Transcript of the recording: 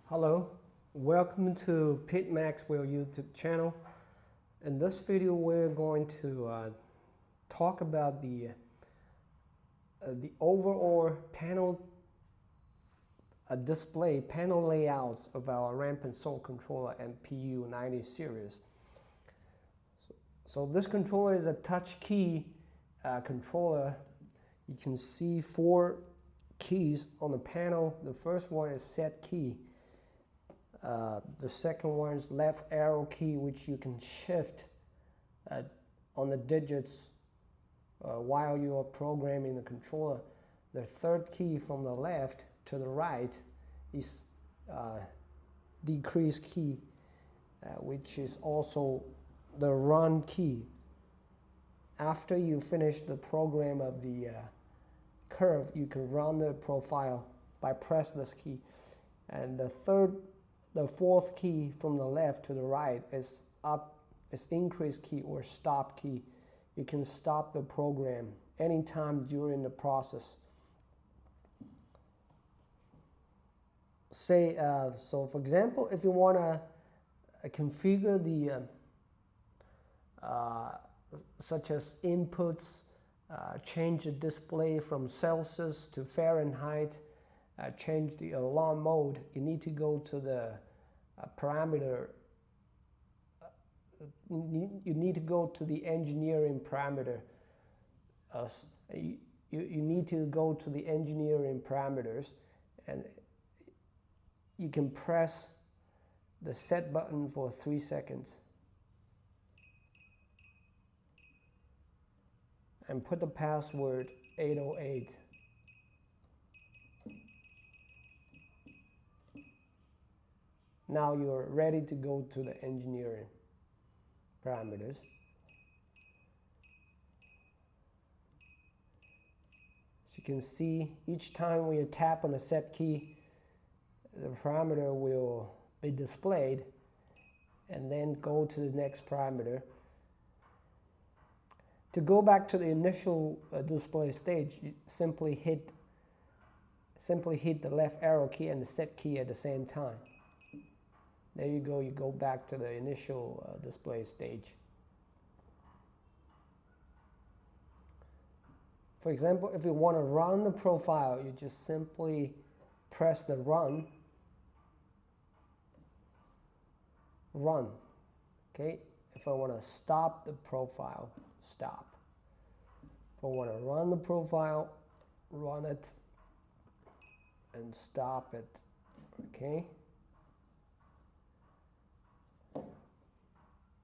Hello, welcome to Pete Maxwell YouTube channel. In this video we're going to talk about the overall panel display panel layouts of our ramp and soul controller MPU90 series. So this controller is a touch key controller. You can see 4 keys on the panel. The first one is set key. The second one is left arrow key, which you can shift on the digits while you are programming the controller. The third key from the left to the right is decrease key, which is also the run key. After you finish the program of the curve, you can run the profile by press this key. And the fourth key from the left to the right is increase key or stop key. You can stop the program anytime during the process. Say, so for example, if you want to configure the such as inputs, change the display from Celsius to Fahrenheit, change the alarm mode, you need to go to the parameter. You need to go to the engineering parameter. You need to go to the engineering parameters, and you can press the set button for 3 seconds and put the password 808. Now you're ready to go to the engineering parameters. As you can see, each time when you tap on the set key, the parameter will be displayed, and then go to the next parameter. To go back to the initial display stage, you simply hit the left arrow key and the set key at the same time. There you go, you go back to the initial display stage. For example, if you want to run the profile, you just simply press the run. Okay, if I want to stop the profile, stop. If I want to run the profile, run it and stop it. Okay.